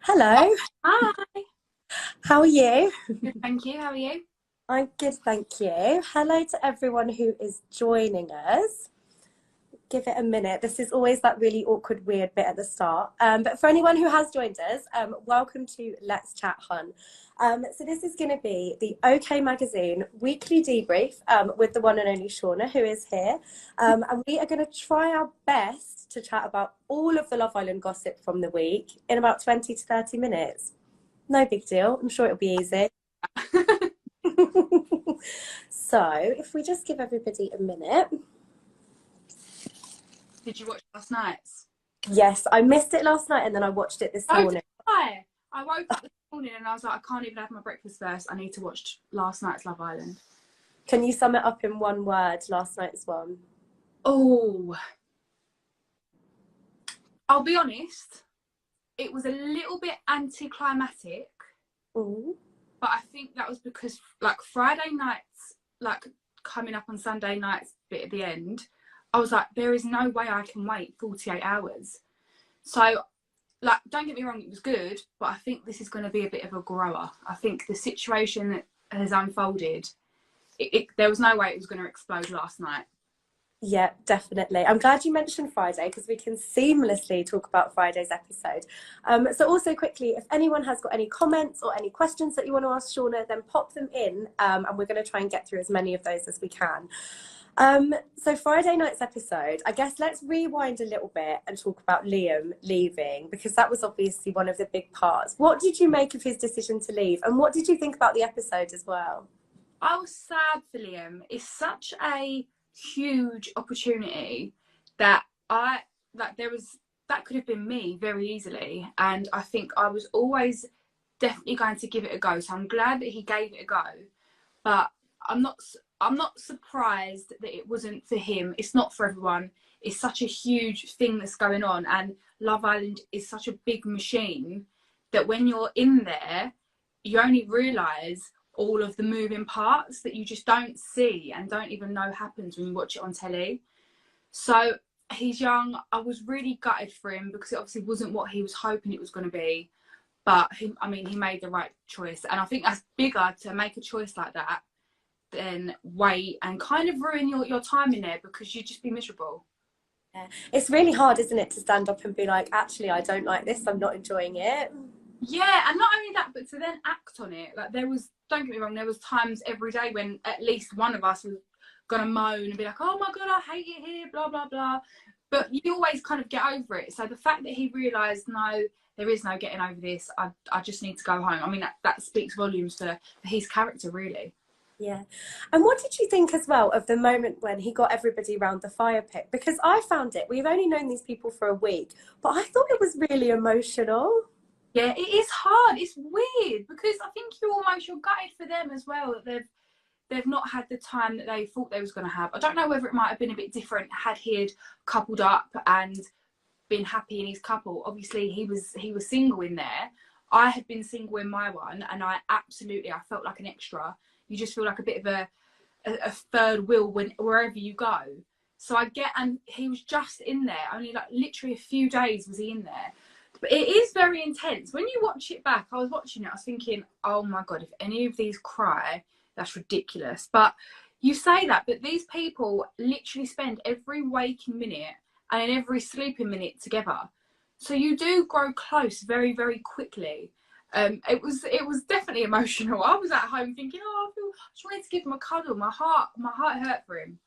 Hello, Hi. how are you? Good, thank you. How are you? I'm good, thank you. Hello to everyone who is joining us. Give it a minute. This is always that really awkward, weird bit at the start. But for anyone who has joined us, welcome to Let's Chat Hun. So this is going to be the OK Magazine weekly debrief with the one and only Shaughna, who is here. And we are going to try our best to chat about all of the Love Island gossip from the week in about 20 to 30 minutes. No big deal. I'm sure it'll be easy. So, if we just give everybody a minute. Did you watch last night's? Yes, I missed it last night and then I watched it this Oh, did morning. I woke up this morning and I was like, I can't even have my breakfast first. I need to watch last night's Love Island. Can you sum it up in one word, last night's one? Oh, I'll be honest. It was a little bit anticlimactic, Ooh. but I think that was because like Friday nights, like coming up on Sunday nights bit at the end, I was like, there is no way I can wait 48 hours. So like, don't get me wrong, it was good, but I think this is going to be a bit of a grower. I think the situation that has unfolded, there was no way it was going to explode last night. Yeah, definitely. I'm glad you mentioned Friday because we can seamlessly talk about Friday's episode. So also quickly, if anyone has got any comments or any questions that you want to ask Shaughna, then pop them in and we're going to try and get through as many of those as we can. So Friday night's episode, I guess let's rewind a little bit and talk about Liam leaving because that was obviously one of the big parts. What did you make of his decision to leave and what did you think about the episode as well? I was sad for Liam. It's such a huge opportunity that that could have been me very easily, and I think I was always definitely going to give it a go. So I'm glad that he gave it a go, but I'm not I'm not surprised that it wasn't for him. It's not for everyone. It's such a huge thing that's going on, and Love Island is such a big machine that when you're in there, you only realise all of the moving parts that you just don't see and don't even know happens when you watch it on telly. So he's young. I was really gutted for him because it obviously wasn't what he was hoping it was going to be. But he made the right choice, and I think that's bigger to make a choice like that than wait and kind of ruin your time in there because you'd just be miserable. Yeah. It's really hard, isn't it, to stand up and be like, actually, I don't like this, I'm not enjoying it. Yeah, and not only that, but to then act on it. Like don't get me wrong, there was times every day when at least one of us was gonna moan and be like, "Oh my god, I hate it here," blah blah blah. But you always kind of get over it. So the fact that he realised, no, there is no getting over this. I just need to go home. I mean, that speaks volumes for his character, really. Yeah. And what did you think as well of the moment when he got everybody around the fire pit? Because I found it, we've only known these people for a week, but I thought it was really emotional. Yeah, it is hard. It's weird because I think you're gutted for them as well that they've not had the time that they thought they was going to have. I don't know whether it might have been a bit different had he had coupled up and been happy in his couple. Obviously, he was single in there. I had been single in my one, and I felt like an extra. You just feel like a bit of a third wheel wherever you go. So and he was just in there. Only like literally a few days was he in there. But it is very intense. When you watch it back, I was watching it, I was thinking, oh my God, if any of these cry, that's ridiculous. But you say that, but these people literally spend every waking minute and every sleeping minute together. So you do grow close very, very quickly. It was definitely emotional. I was at home thinking, I just wanted to give him a cuddle. My heart hurt for him.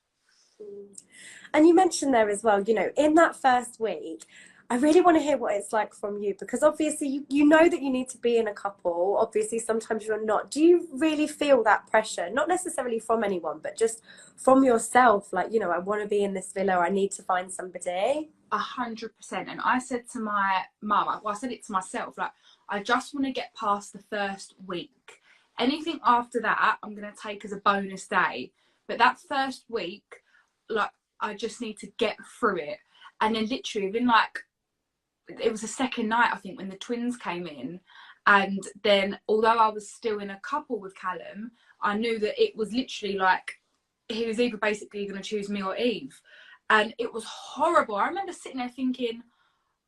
And you mentioned there as well, in that first week, I really want to hear what it's like from you because obviously you know that you need to be in a couple. Obviously, sometimes you're not. Do you really feel that pressure? Not necessarily from anyone, but just from yourself. Like, I want to be in this villa. I need to find somebody. 100%. And I said to my mum, well, I said it to myself, like, I just want to get past the first week. Anything after that, I'm going to take as a bonus day. But that first week, like, I just need to get through it. And then literally, within like, it was the second night, I think, when the twins came in. And then, although I was still in a couple with Callum, I knew that it was literally like, he was either basically going to choose me or Eve. And it was horrible. I remember sitting there thinking,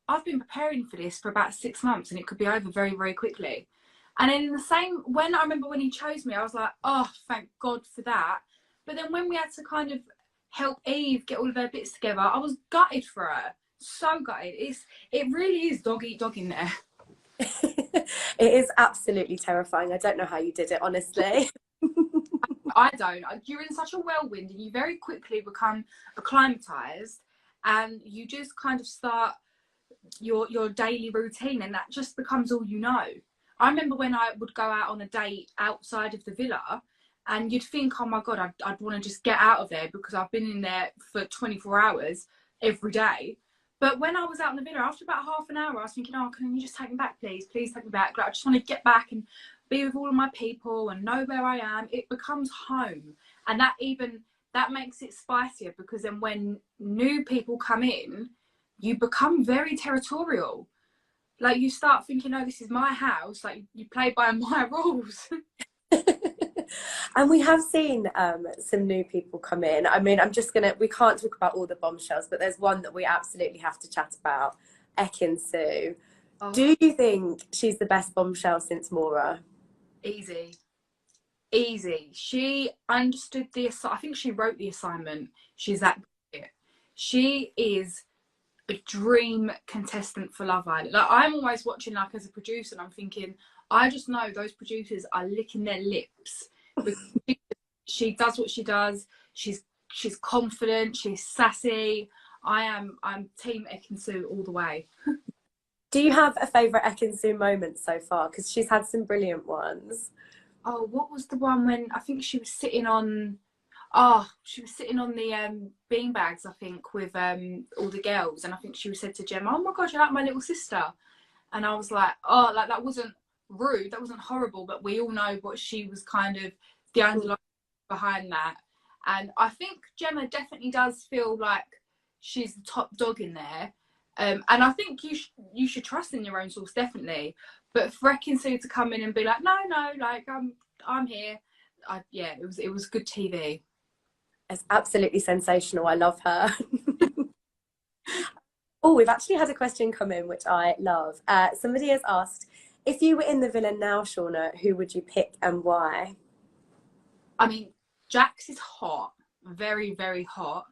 I've been preparing for this for about 6 months and it could be over very, very quickly. And then in the same, when I remember when he chose me, I was like, oh, thank God for that. But then when we had to kind of help Eve get all of her bits together, I was gutted for her. So gutted. It really is dog eat dog in there. It is absolutely terrifying. I don't know how you did it, honestly. I don't. You're in such a whirlwind and you very quickly become acclimatized and you just kind of start your daily routine and that just becomes all you know. I remember when I would go out on a date outside of the villa and you'd think, oh my God, I'd want to just get out of there because I've been in there for 24 hours every day. But when I was out in the villa, after about half an hour, I was thinking, oh, can you just take me back, please? Please take me back. Like, I just want to get back and be with all of my people and know where I am. It becomes home. And that makes it spicier because then when new people come in, you become very territorial. Like you start thinking, oh, this is my house. Like you play by my rules. And we have seen some new people come in. I mean, we can't talk about all the bombshells, but there's one that we absolutely have to chat about, Ekin Su. Oh. Do you think she's the best bombshell since Maura? Easy. She understood I think she wrote the assignment. She's that good. She is a dream contestant for Love Island. Like I'm always watching, like as a producer, and I'm thinking, I just know those producers are licking their lips because she does what she does. She's confident. She's sassy. I'm team Ekin Su all the way. Do you have a favourite Ekin Su moment so far? Because she's had some brilliant ones. Oh, what was the one when I think she was sitting on? Oh, she was sitting on the beanbags, I think, with all the girls, and I think she said to Gemma, "Oh my God, you're like my little sister," and I was like, "Oh, like that wasn't rude, that wasn't horrible, but we all know what she was kind of the underlying behind that." And I think Gemma definitely does feel like she's the top dog in there, and I think you should trust in your own source, definitely. But for Ekin Su to come in and be like, "No, like I'm here," yeah, it was good TV. It's absolutely sensational. I love her. Oh, we've actually had a question come in, which I love. Somebody has asked, if you were in the villa now, Shaughna, who would you pick and why? I mean, Jax is hot. Very, very hot.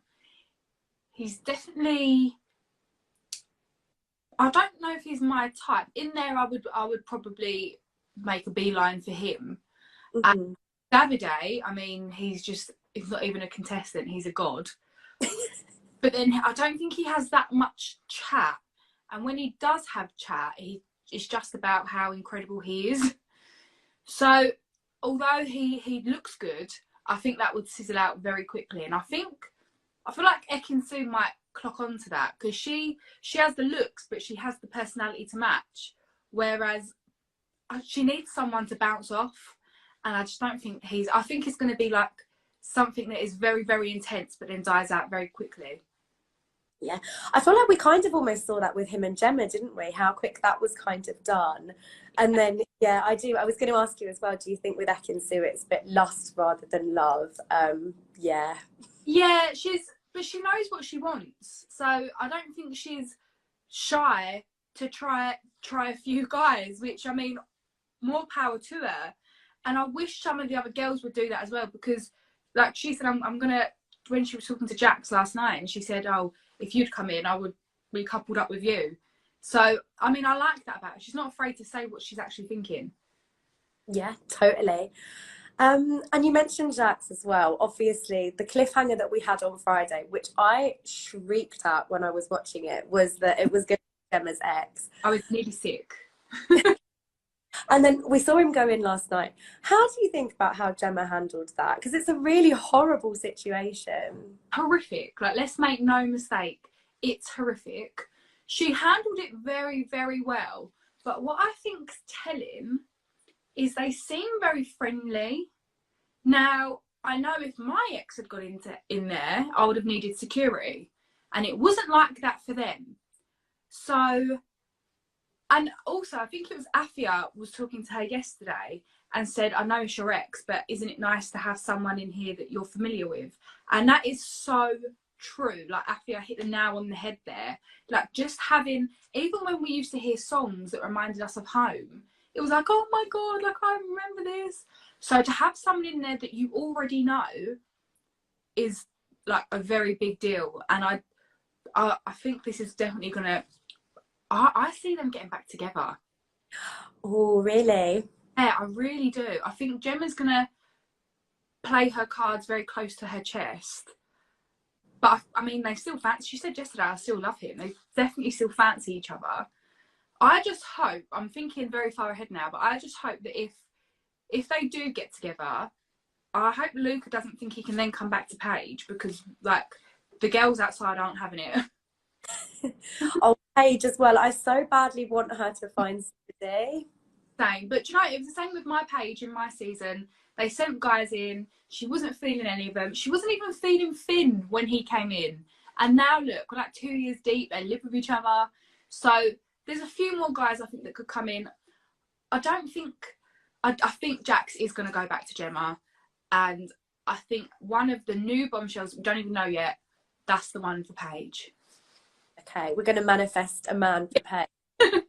He's definitely... I don't know if he's my type. In there, I would probably make a beeline for him. Mm-hmm. And Davide, I mean, he's not even a contestant. He's a god. But then I don't think he has that much chat. And when he does have chat, it's just about how incredible he is. So although he looks good, I think that would sizzle out very quickly. And I feel like Ekin Su might clock onto that because she has the looks, but she has the personality to match. Whereas she needs someone to bounce off. And I just don't think I think it's going to be like something that is very, very intense, but then dies out very quickly. Yeah, I feel like we kind of almost saw that with him and Gemma, didn't we? How quick that was kind of done. And then, yeah, I do. I was going to ask you as well, do you think with Ekin Su it's a bit lust rather than love? Yeah. Yeah, but she knows what she wants. So I don't think she's shy to try a few guys, which, I mean, more power to her. And I wish some of the other girls would do that as well, because like she said, I'm going to, when she was talking to Jax last night, and she said, oh, if you'd come in, I would be coupled up with you. So, I mean, I like that about her. She's not afraid to say what she's actually thinking. Yeah, totally. And you mentioned Jax as well. Obviously, the cliffhanger that we had on Friday, which I shrieked at when I was watching it, was that it was going to be Gemma's ex. I was nearly sick. And then we saw him go in last night. How do you think about how Gemma handled that? Because it's a really horrible situation. Horrific. Like, let's make no mistake. It's horrific. She handled it very, very well. But what I think's telling is they seem very friendly. Now, I know if my ex had got in there, I would have needed security. And it wasn't like that for them. So... And also, I think it was Afia was talking to her yesterday and said, I know it's your ex, but isn't it nice to have someone in here that you're familiar with? And that is so true. Like, I think I hit the nail on the head there. Like, just having, even when we used to hear songs that reminded us of home, it was like, oh my God, like, I remember this. So to have someone in there that you already know is like a very big deal. And I think this is definitely gonna, I see them getting back together. Oh, really? Yeah, I really do. I think Gemma's gonna play her cards very close to her chest. But I mean, they still fancy. She said yesterday, I still love him. They definitely still fancy each other. I just hope. I'm thinking very far ahead now, but I just hope that if they do get together, I hope Luca doesn't think he can then come back to Paige, because like the girls outside aren't having it. Oh, Paige as well. I so badly want her to find somebody. Same, but you know, it was the same with my Paige in my season. They sent guys in. She wasn't feeling any of them. She wasn't even feeling Finn when he came in. And now look, we're like 2 years deep. They live with each other. So there's a few more guys I think that could come in. I think Jax is going to go back to Gemma. And I think one of the new bombshells, we don't even know yet, that's the one for Paige. Okay, we're going to manifest a man for Paige.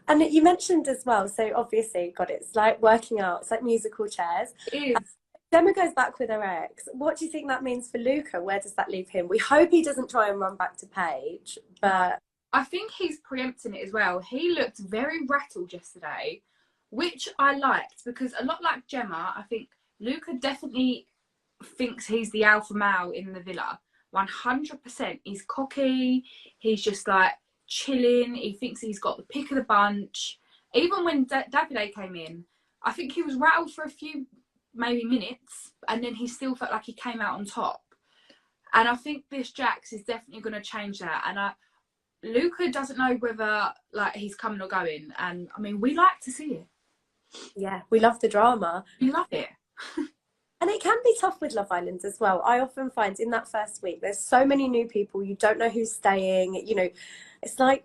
And you mentioned as well, so obviously, God, it's like working out, it's like musical chairs. It is. Gemma goes back with her ex. What do you think that means for Luca? Where does that leave him? We hope he doesn't try and run back to Paige, but... I think he's preempting it as well. He looked very rattled yesterday, which I liked, because a lot like Gemma, I think Luca definitely thinks he's the alpha male in the villa. 100%. He's cocky. He's just like chilling. He thinks he's got the pick of the bunch. Even when Davide came in, I think he was rattled for a few maybe minutes, and then he still felt like he came out on top. And I think this Jax is definitely going to change that. And Luca doesn't know whether like he's coming or going, and I mean, we like to see it. Yeah, we love the drama. We love it. And it can be tough with Love Island as well. I often find in that first week, there's so many new people. You don't know who's staying. You know, it's like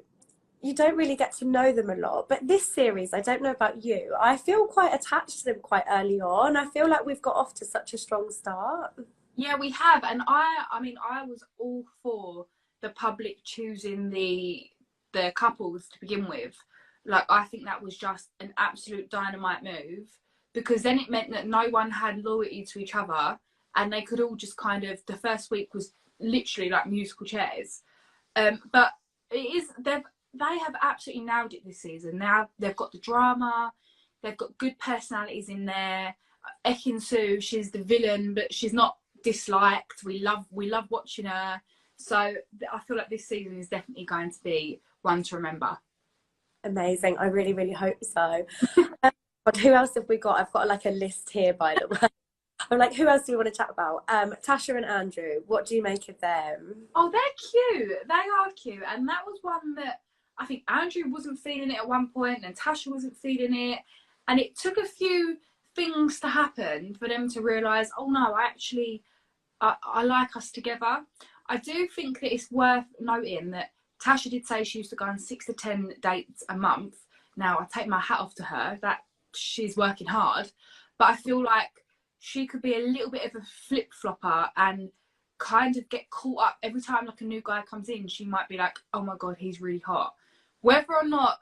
you don't really get to know them a lot. But this series, I don't know about you, I feel quite attached to them quite early on. I feel like we've got off to such a strong start. Yeah, we have. And I mean, I was all for the public choosing the couples to begin with. Like, I think that was just an absolute dynamite move, because then it meant that no one had loyalty to each other, and they could all just kind of, the first week was literally like musical chairs. But it is, they have absolutely nailed it this season. Now they've got the drama, they've got good personalities in there. Ekin Su, she's the villain, but she's not disliked. We love watching her. So I feel like this season is definitely going to be one to remember. Amazing. I really, really hope so. But who else have we got? I've got like a list here, by the way. I'm like, who else do we want to chat about? Tasha and Andrew. What do you make of them? Oh, they're cute. They are cute. And that was one that I think Andrew wasn't feeling it at one point, and Tasha wasn't feeling it. And it took a few things to happen for them to realise, oh no, I like us together. I do think that it's worth noting that Tasha did say she used to go on 6 to 10 dates a month. Now, I take my hat off to her, that she's working hard, but I feel like she could be a little bit of a flip-flopper and kind of get caught up every time like a new guy comes in. She might be like, oh my God, he's really hot. Whether or not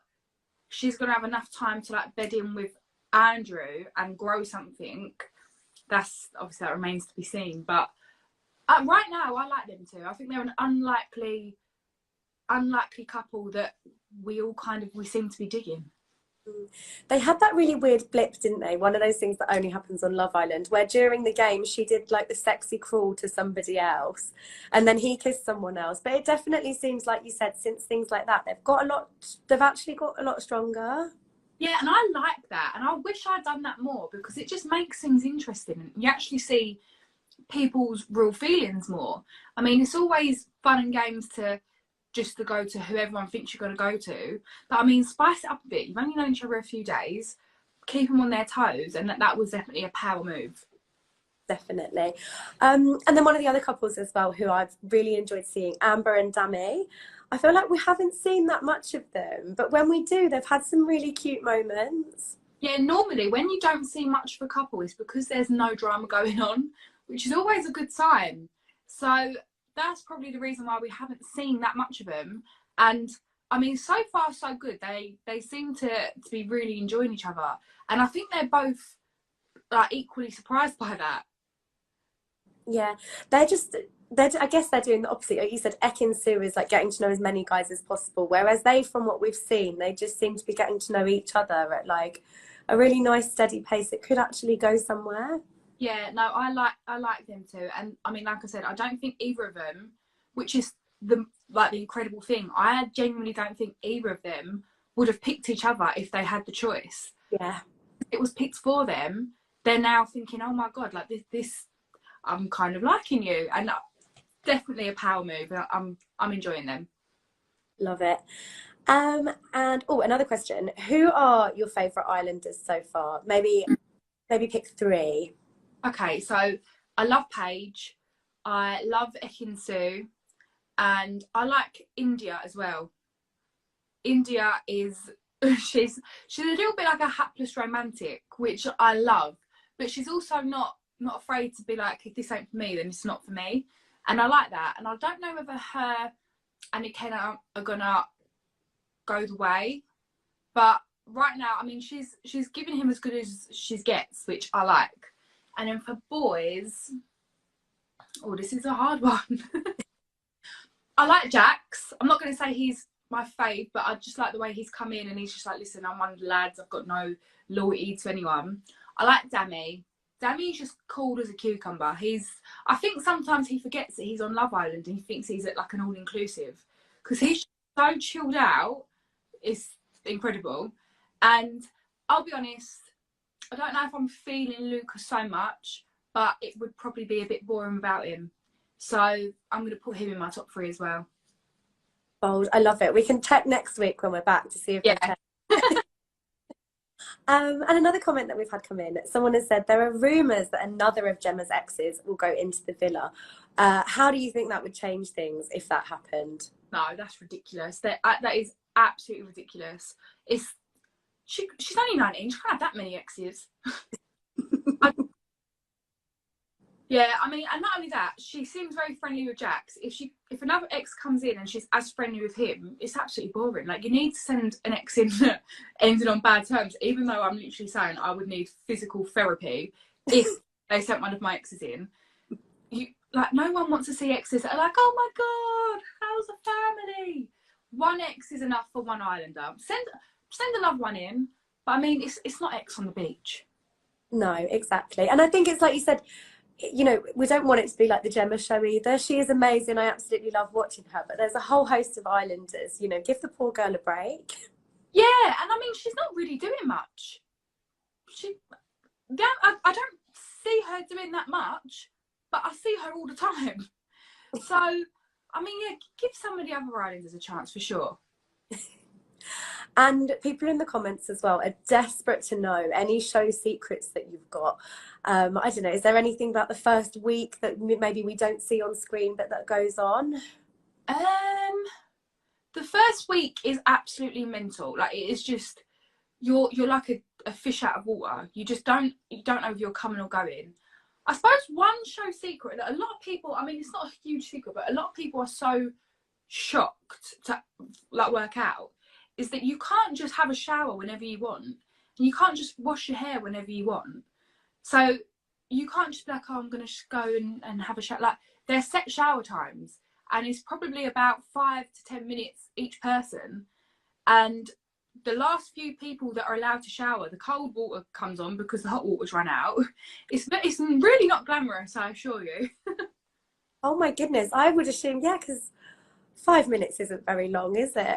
she's going to have enough time to like bed in with Andrew and grow something, that's obviously, that remains to be seen. But right now, I like them too. I think they're an unlikely couple that we seem to be digging. They had that really weird blip, didn't they? One of those things that only happens on Love Island, where during the game she did like the sexy crawl to somebody else, and then he kissed someone else. But it definitely seems, like you said, since things like that, they've actually got a lot stronger. Yeah, and I like that, and I wish I'd done that more, because it just makes things interesting. You actually see people's real feelings more. I mean, it's always fun and games to go to who everyone thinks you're going to go to, but I mean, spice it up a bit. You've only known each other a few days, keep them on their toes, and that was definitely a power move. Definitely. And then one of the other couples as well who I've really enjoyed seeing, Amber and Dami. I feel like we haven't seen that much of them, but when we do, they've had some really cute moments. Yeah, normally when you don't see much of a couple, it's because there's no drama going on, which is always a good sign. So that's probably the reason why we haven't seen that much of them. And I mean, so far so good. They seem to be really enjoying each other, and I think they're both like equally surprised by that. Yeah, I guess they're doing the opposite. Like you said, Ekin Su is like getting to know as many guys as possible, whereas they, from what we've seen, they just seem to be getting to know each other at like a really nice, steady pace. It could actually go somewhere. Yeah, no, I like them too, and I mean, like I said, I don't think either of them, which is the incredible thing. I genuinely don't think either of them would have picked each other if they had the choice. Yeah. It was picked for them. They're now thinking, oh my god, like this I'm kind of liking you, and definitely a power move. I'm enjoying them. Love it. And oh, another question. Who are your favourite islanders so far? Maybe pick three. Okay, so I love Paige, I love Ekin Su, and I like India as well. India is she's a little bit like a hapless romantic, which I love, but she's also not afraid to be like, if this ain't for me, then it's not for me, and I like that. And I don't know whether her and Ikenna are gonna go the way, but right now, I mean, she's giving him as good as she gets, which I like. And then for boys, oh, this is a hard one. I like Jax. I'm not going to say he's my fave, but I just like the way he's come in and he's just like, listen, I'm one of the lads. I've got no loyalty to anyone. I like Dammy. Dammy's just cool as a cucumber. I think sometimes he forgets that he's on Love Island and he thinks he's at like an all-inclusive, because he's so chilled out. It's incredible. And I'll be honest, I don't know if I'm feeling Lucas so much, but it would probably be a bit boring without him. So I'm going to put him in my top three as well. Bold. I love it. We can check next week when we're back to see if yeah. And another comment that we've had come in, someone has said there are rumours that another of Gemma's exes will go into the villa. How do you think that would change things if that happened? No, that's ridiculous. That is absolutely ridiculous. She's only 19. She can't have that many exes. Yeah, I mean, and not only that, she seems very friendly with Jax. If another ex comes in and she's as friendly with him, it's absolutely boring. Like, you need to send an ex in that ended on bad terms, even though I'm literally saying I would need physical therapy if they sent one of my exes in. Like, no one wants to see exes that are like, oh my god, how's the family? One ex is enough for one islander. Send another one in, but I mean, it's not Ex on the Beach. No, exactly. And I think it's like you said, you know, we don't want it to be like the Gemma show either. She is amazing. I absolutely love watching her, but there's a whole host of islanders, you know, give the poor girl a break. Yeah, and I mean, she's not really doing much. I don't see her doing that much, but I see her all the time. So, I mean, yeah, give some of the other islanders a chance for sure. And people in the comments as well are desperate to know any show secrets that you've got. I don't know, is there anything about the first week that maybe we don't see on screen but that goes on? The first week is absolutely mental. Like, it is just, you're like a fish out of water. You don't know if you're coming or going. I suppose one show secret that a lot of people, I mean, it's not a huge secret, but a lot of people are so shocked to like work out, is that you can't just have a shower whenever you want, and you can't just wash your hair whenever you want. So you can't just be like, oh, I'm going to go and have a shower. Like, there's set shower times, and it's probably about 5 to 10 minutes each person. And the last few people that are allowed to shower, the cold water comes on because the hot water's run out. It's really not glamorous, I assure you. Oh my goodness, I would assume, yeah, because 5 minutes isn't very long, is it?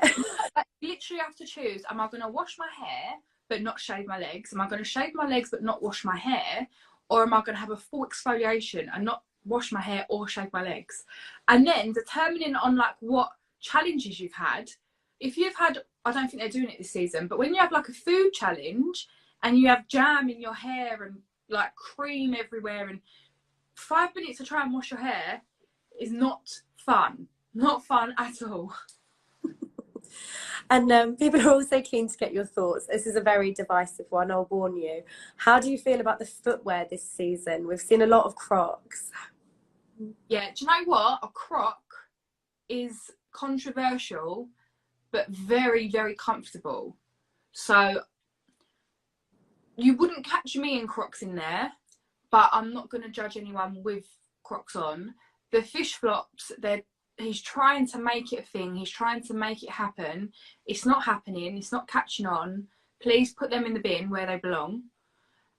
I literally have to choose, am I going to wash my hair but not shave my legs? Am I going to shave my legs but not wash my hair? Or am I going to have a full exfoliation and not wash my hair or shave my legs? And then determining on like what challenges you've had. If you've had, I don't think they're doing it this season, but when you have like a food challenge and you have jam in your hair and like cream everywhere, and 5 minutes to try and wash your hair is not fun. Not fun at all. And people are also keen to get your thoughts. This is a very divisive one, I'll warn you. How do you feel about the footwear this season? We've seen a lot of Crocs. Yeah, do you know what? A croc is controversial, but very, very comfortable. So you wouldn't catch me in Crocs in there, but I'm not going to judge anyone with Crocs on. The fish flops, he's trying to make it a thing. He's trying to make it happen. It's not happening. It's not catching on. Please put them in the bin where they belong.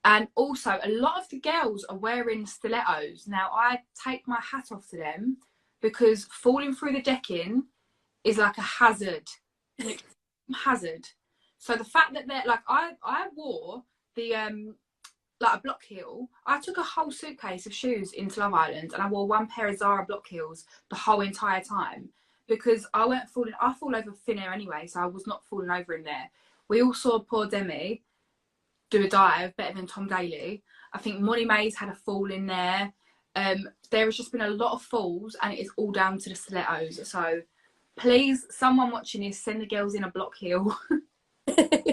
And also, a lot of the girls are wearing stilettos. Now, I take my hat off to them because falling through the decking is like a hazard. An hazard. So the fact that they're like, I wore the like a block heel. I took a whole suitcase of shoes into Love Island, and I wore one pair of Zara block heels the whole entire time because I weren't falling. I fall over thin air anyway, so I was not falling over in there. We all saw poor Demi do a dive better than Tom Daly. I think Molly Mays had a fall in there. There has just been a lot of falls, and it is all down to the stilettos. So please, someone watching this, send the girls in a block heel.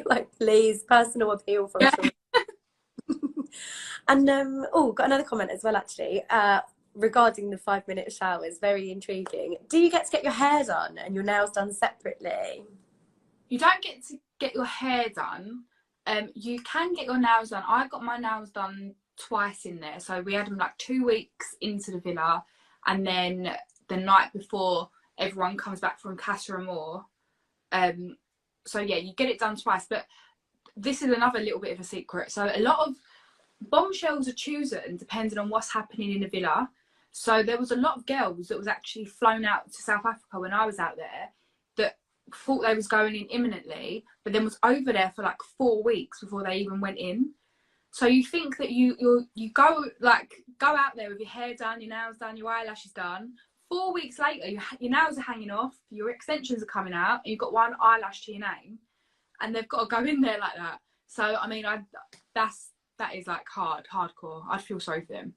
Like, please, personal appeal from Shaughna. And oh, got another comment as well, actually, regarding the 5-minute showers. Very intriguing. Do you get to get your hair done and your nails done separately? You don't get to get your hair done. You can get your nails done. I got my nails done twice in there. So we had them like 2 weeks into the villa, and then the night before everyone comes back from Casa Amor. So yeah, you get it done twice. But this is another little bit of a secret. So a lot of bombshells are chosen depending on what's happening in the villa. So there was a lot of girls that was actually flown out to South Africa when I was out there that thought they was going in imminently, but then was over there for like 4 weeks before they even went in. So you think that you go out there with your hair done, your nails done, your eyelashes done. 4 weeks later, your nails are hanging off, your extensions are coming out, and you've got one eyelash to your name, and they've got to go in there like that. So I mean, that is like hardcore. I'd feel sorry for them.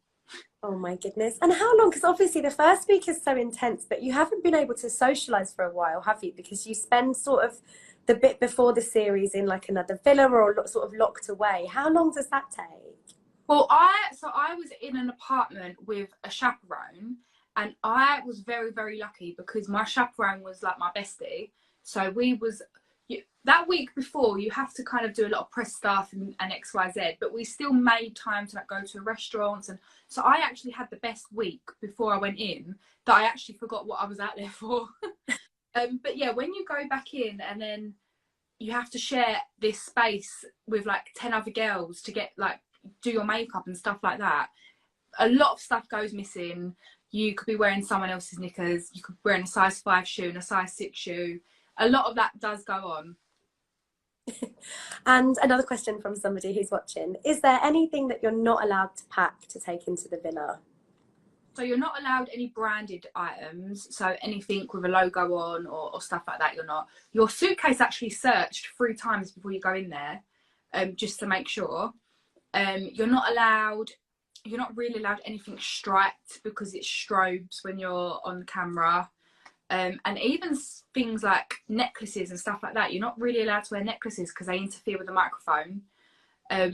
Oh my goodness. And how long? Because obviously the first week is so intense, but you haven't been able to socialise for a while, have you? Because you spend sort of the bit before the series in like another villa or sort of locked away. How long does that take? Well, I was in an apartment with a chaperone, and I was very, very lucky because my chaperone was like my bestie. So that week before, you have to kind of do a lot of press stuff and XYZ, but we still made time to like go to restaurants. And so I actually had the best week before I went in that I actually forgot what I was out there for. But yeah, when you go back in and then you have to share this space with like 10 other girls to get like do your makeup and stuff like that, a lot of stuff goes missing. You could be wearing someone else's knickers, you could be wearing a size 5 shoe and a size 6 shoe. A lot of that does go on. And another question from somebody who's watching: is there anything that you're not allowed to pack to take into the villa? So you're not allowed any branded items, so anything with a logo on or stuff like that, you're not. Your suitcase actually searched 3 times before you go in there, just to make sure. You're not really allowed anything striped because it strobes when you're on camera. And even things like necklaces and stuff like that, you're not really allowed to wear necklaces because they interfere with the microphone.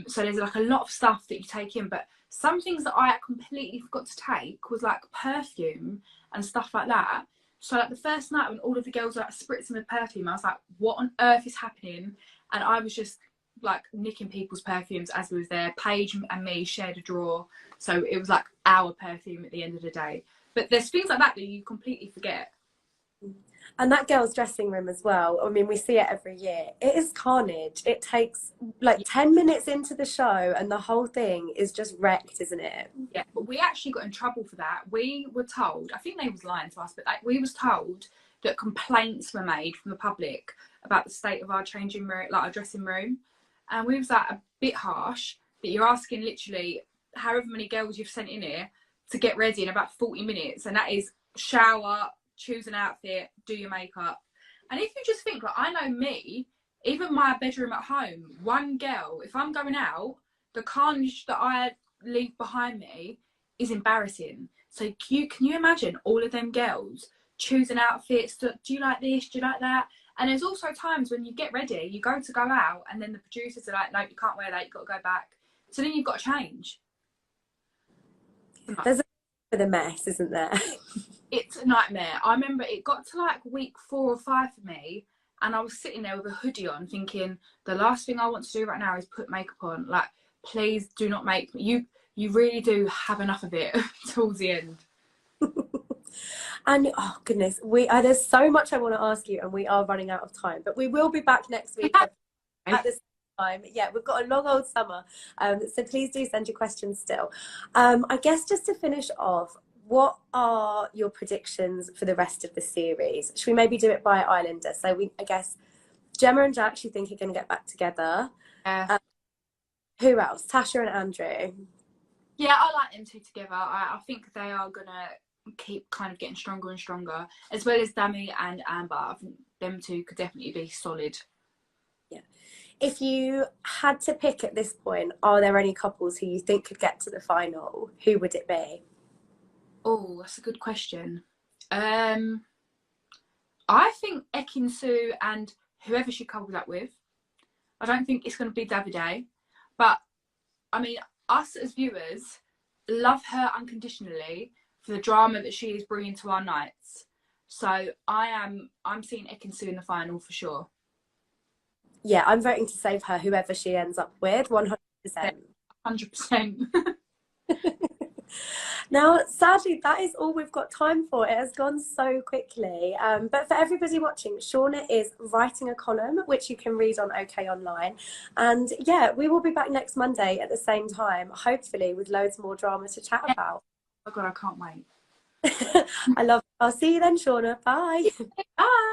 So there's like a lot of stuff that you take in, but some things that I completely forgot to take was like perfume and stuff like that. So like the first night when all of the girls were like spritzing with perfume, I was like, what on earth is happening? And I was just like nicking people's perfumes as we was there. Paige and me shared a drawer, so it was like our perfume at the end of the day. But there's things like that that you completely forget. And that girls' dressing room as well, I mean, we see it every year. It is carnage. It takes like 10 minutes into the show and the whole thing is just wrecked, isn't it? Yeah, but we actually got in trouble for that. We were told, I think they was lying to us, but like, we was told that complaints were made from the public about the state of our changing room, like our dressing room. And we was like, a bit harsh that you're asking literally however many girls you've sent in here to get ready in about 40 minutes. And that is shower, choose an outfit, do your makeup. And if you just think, like, I know me, even my bedroom at home, one girl, if I'm going out, the carnage that I leave behind me is embarrassing. So can you imagine all of them girls choosing outfits? Do you like this? Do you like that? And there's also times when you get ready, you go out, and then the producers are like, no, you can't wear that, you've got to go back. So then you've got to change. for the mess, isn't there? It's a nightmare. I remember it got to like week 4 or 5 for me, and I was sitting there with a hoodie on thinking, the last thing I want to do right now is put makeup on. Like, please do not make me. You really do have enough of it towards the end. And oh goodness, there's so much I want to ask you, and we are running out of time. But we will be back next week at this time. Yeah, we've got a long old summer, so please do send your questions still. I guess just to finish off, what are your predictions for the rest of the series? Should we maybe do it by Islander? So I guess Gemma and Jack, you think are going to get back together. Who else? Tasha and Andrew. Yeah, I like them two together. I think they are gonna keep kind of getting stronger and stronger, as well as Dami and Amber. I think them two could definitely be solid. Yeah. If you had to pick at this point, are there any couples who you think could get to the final? Who would it be? Oh, that's a good question. I think Ekin-Su and whoever she coupled up with. I don't think it's going to be Davide, but I mean, us as viewers love her unconditionally for the drama that she is bringing to our nights. So I'm seeing Ekin-Su in the final for sure. Yeah, I'm voting to save her, whoever she ends up with, 100%. 100%. Now, sadly, that is all we've got time for. It has gone so quickly. But for everybody watching, Shaughna is writing a column, which you can read on OK Online. And yeah, we will be back next Monday at the same time, hopefully with loads more drama to chat about. Oh God, I can't wait. I love it. I'll see you then, Shaughna. Bye. Bye.